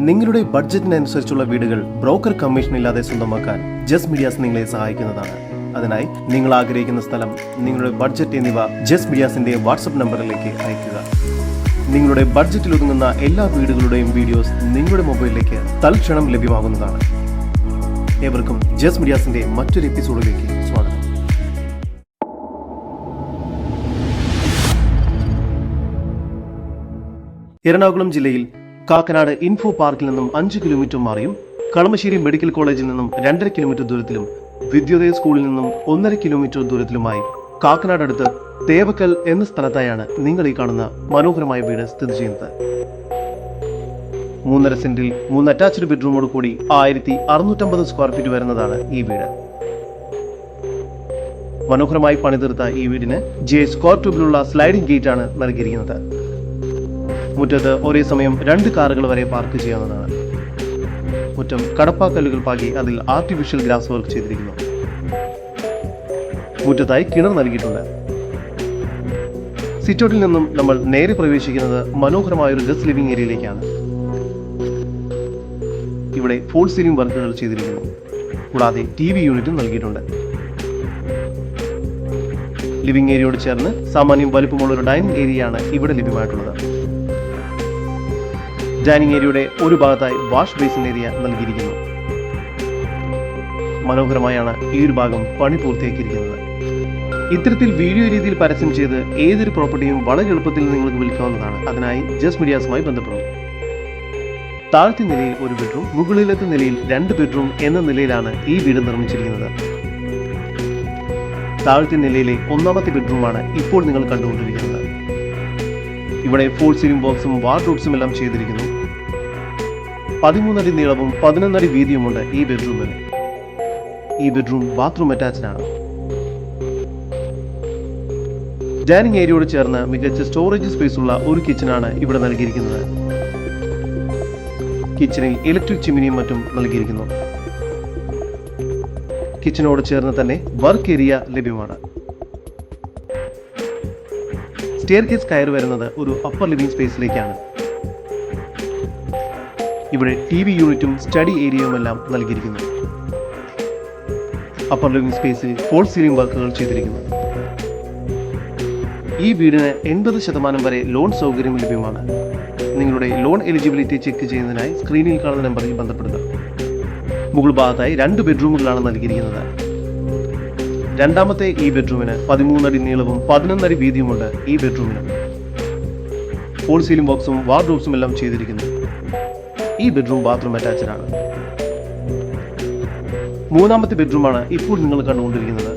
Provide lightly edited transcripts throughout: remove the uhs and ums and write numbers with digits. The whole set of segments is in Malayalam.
നിങ്ങളുടെ ബഡ്ജറ്റിനനുസരിച്ചുള്ള വീടുകൾ ബ്രോക്കർ കമ്മീഷൻ ഇല്ലാതെ സ്വന്തമാക്കാൻ ജസ് മീഡിയാസ് നിങ്ങളെ സഹായിക്കുന്നതാണ്. അതിനായി നിങ്ങൾ ആഗ്രഹിക്കുന്ന സ്ഥലം, നിങ്ങളുടെ ബഡ്ജറ്റ് എന്നിവ ജസ് മീഡിയാസിന്റെ വാട്സ്ആപ്പ് നമ്പറിലേക്ക് അയയ്ക്കുക. നിങ്ങളുടെ ബഡ്ജറ്റിൽ ഒതുങ്ങുന്ന എല്ലാ വീടുകളുടെയും വീഡിയോസ് നിങ്ങളുടെ മൊബൈലിലേക്ക് തൽക്ഷണം ലഭ്യമാകുന്നതാണ്. ഏവർക്കും ജസ് മീഡിയാസിന്റെ മറ്റൊരു എപ്പിസോഡിലേക്ക് സ്വാഗതം. എറണാകുളം ജില്ലയിൽ കാക്കനാട് ഇൻഫോ പാർക്കിൽ നിന്നും 5 കിലോമീറ്റർ മാറിയും കളമശ്ശേരി മെഡിക്കൽ കോളേജിൽ നിന്നും 2.5 കിലോമീറ്റർ ദൂരത്തിലും വിദ്യോദയ സ്കൂളിൽ നിന്നും 1.5 കിലോമീറ്റർ ദൂരത്തിലുമായി കാക്കനാട് അടുത്ത് തേവക്കൽ എന്ന സ്ഥലത്തായാണ് നിങ്ങൾ ഈ കാണുന്ന മനോഹരമായ വീട് സ്ഥിതി ചെയ്യുന്നത്. 3.5 സെന്റിൽ 3 അറ്റാച്ച്ഡ് ബെഡ്റൂമോട് കൂടി 1650 സ്ക്വയർ ഫീറ്റ് വരുന്നതാണ് ഈ വീട്. മനോഹരമായി പണിതീർത്ത ഈ വീടിന് സ്ക്വയർ ട്യൂബിലുള്ള സ്ലൈഡിംഗ് ഗേറ്റ് ആണ് നൽകിയിരിക്കുന്നത്. മുറ്റത്ത് ഒരേ സമയം 2 കാറുകൾ വരെ പാർക്ക് ചെയ്യാവുന്നതാണ്. മുറ്റം കടപ്പാക്കല്ലുകൾ പാകി അതിൽ ആർട്ടിഫിഷ്യൽ ഗ്രാസ് വർക്ക് ചെയ്തിരിക്കുന്നു. മുറ്റത്തായി കിണർ നൽകിയിട്ടുണ്ട്. സിറ്റൗട്ടിൽ നിന്നും നമ്മൾ നേരെ പ്രവേശിക്കുന്നത് മനോഹരമായ ഒരു ഗസ്റ്റ് ലിവിംഗ് ഏരിയയിലേക്കാണ്. ഇവിടെ ഫോൾ സീലിംഗ് വർക്കുകൾ ചെയ്തിരിക്കുന്നു. കൂടാതെ TV യൂണിറ്റും നൽകിയിട്ടുണ്ട്. ലിവിംഗ് ഏരിയയോട് ചേർന്ന് സാമാന്യം വലുപ്പമുള്ള ഒരു ഡൈനിങ് ഏരിയയാണ് ഇവിടെ ലഭ്യമായിട്ടുള്ളത്. ഡൈനിങ് ഏരിയയുടെ ഒരു ഭാഗത്തായി വാഷ് ബേസിൻ ഏരിയ നൽകിയിരിക്കുന്നു. മനോഹരമായാണ് ഈ ഒരു ഭാഗം പണി പൂർത്തിയാക്കിയിരിക്കുന്നത്. ഇത്തരത്തിൽ വീഡിയോ രീതിയിൽ പരസ്യം ചെയ്ത് ഏതൊരു പ്രോപ്പർട്ടിയും വളരെ എളുപ്പത്തിൽ നിങ്ങൾക്ക് വിൽക്കാവുന്നതാണ്. അതിനായി ജസ് മീഡിയാസുമായി ബന്ധപ്പെടും. താഴത്തെ നിലയിൽ ഒരു ബെഡ്റൂം, മുകളിലത്തെ നിലയിൽ 2 ബെഡ്റൂം എന്ന നിലയിലാണ് ഈ വീട് നിർമ്മിച്ചിരിക്കുന്നത്. താഴത്തെ നിലയിലെ 1ാമത്തെ ബെഡ്റൂമാണ് ഇപ്പോൾ നിങ്ങൾ കണ്ടുകൊണ്ടിരിക്കുന്നത്. ഇവിടെ ഫോൾ സീലിംഗ് ബോക്സും വാർഡ്രോബ്സും എല്ലാം ചെയ്തിരിക്കുന്നു. 13 അടി നീളവും 11 അടി വീതിയുമുണ്ട് ഈ ബെഡ്റൂമിന്. ഈ ബെഡ്റൂം ബാത്റൂം അറ്റാച്ച്ഡ് ആണ്. ഡൈനിങ് ഏരിയയോട് ചേർന്ന് മികച്ച സ്റ്റോറേജ് സ്പേസ് ഉള്ള ഒരു കിച്ചണാണ് ഇവിടെ നൽകിയിരിക്കുന്നത്. കിച്ചണിൽ ഇലക്ട്രിക് ചിമ്മിനിയും മറ്റും നൽകിയിരിക്കുന്നു. കിച്ചണോട് ചേർന്ന് തന്നെ വർക്ക് ഏരിയ ലഭ്യമാണ്. സ്റ്റെയർകേസ് കയറി വരുന്നത് ഒരു അപ്പർ ലിവിംഗ് സ്പേസിലേക്കാണ്. ഇവിടെ TV യൂണിറ്റും സ്റ്റഡി ഏരിയയുമെല്ലാം നൽകിയിരിക്കുന്നു. അപ്പർ ലിവിംഗ് സ്പേസിൽ ഫോൾ സീലിംഗ് വർക്കുകൾ ചെയ്തിരിക്കുന്നു. ഈ വീടിന് 80% വരെ ലോൺ സൗകര്യം ലഭ്യമാണ്. നിങ്ങളുടെ ലോൺ എലിജിബിലിറ്റി ചെക്ക് ചെയ്യുന്നതിനായി സ്ക്രീനിൽ കാണുന്ന നമ്പറിൽ ബന്ധപ്പെടുക. മുകൾ ഭാഗത്തായി 2 ബെഡ്റൂമുകളാണ് നൽകിയിരിക്കുന്നത്. 2ാമത്തെ ഈ ബെഡ്റൂമിന് 13 അടി നീളവും 11 അടി വീതിയുമുണ്ട്. ഈ ബെഡ്റൂമിന് ഫോൾ സീലിംഗ് ബോക്സും വാർഡ്രോബ്സും എല്ലാം ചെയ്തിരിക്കുന്നു. ഈ ബെഡ്റൂം ബാത്റൂം അറ്റാച്ച്ഡ് ആണ്. 3ാമത്തെ ബെഡ്റൂമാണ് ഇപ്പോൾ നിങ്ങൾ കണ്ടുകൊണ്ടിരിക്കുന്നത്.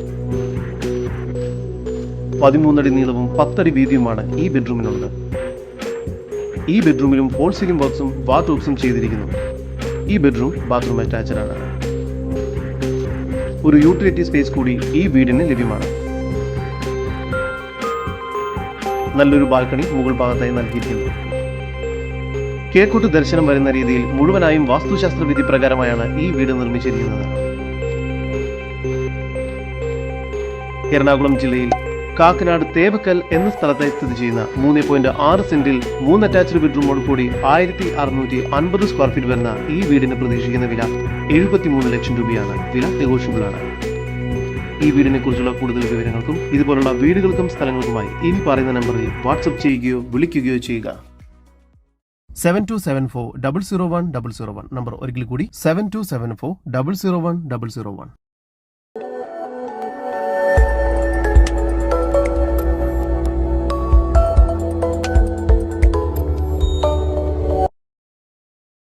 13 അടി നീളവും 10 അടി വീതിയുമാണ് ഈ ബെഡ്റൂമിനുള്ളത്. ഈ ബെഡ്റൂമിലും ഫോൾ സീലിംഗ് ബോക്സും വാർഡ്രോബ്സും ചെയ്തിരിക്കുന്നു. ഈ ബെഡ്റൂം ബാത്റൂം അറ്റാച്ച്ഡ് ആണ്. ഒരു യൂട്ടിലിറ്റി സ്പേസ് കൂടി ഈ വീടിന് ലഭ്യമാണ്. നല്ലൊരു ബാൽക്കണി മുകൾ ഭാഗത്തായി നൽകിയിരിക്കുന്നു. കിഴക്കോട്ട് ദർശനം വരുന്ന രീതിയിൽ മുഴുവനായും വാസ്തുശാസ്ത്ര വിധി പ്രകാരമായാണ് ഈ വീട് നിർമ്മിച്ചിരിക്കുന്നത്. എറണാകുളം ജില്ലയിൽ കാക്കനാട് തേവക്കൽ എന്ന സ്ഥലത്തായി സ്ഥിതി ചെയ്യുന്ന 3.6 സെന്റിൽ 3 അറ്റാച്ച്ഡ് ബെഡ്റൂമോട് കൂടി 1650 സ്ക്വയർ ഫീറ്റ് വരുന്ന ഈ വീടിന് പ്രതീക്ഷിക്കുന്ന വില 73 ലക്ഷം രൂപയാണ്. വില നെഗോഷ്യബിൾ ആണ്. ഈ വീടിനെ കുറിച്ചുള്ള കൂടുതൽ വിവരങ്ങൾക്കും ഇതുപോലുള്ള വീടുകൾക്കും സ്ഥലങ്ങൾക്കുമായി ഇനി പറയുന്ന നമ്പറിൽ വാട്സ്ആപ്പ് ചെയ്യുകയോ വിളിക്കുകയോ ചെയ്യുക. 7274 001 001 നമ്പർ ഒരിക്കൽ കൂടി 7274 001 001.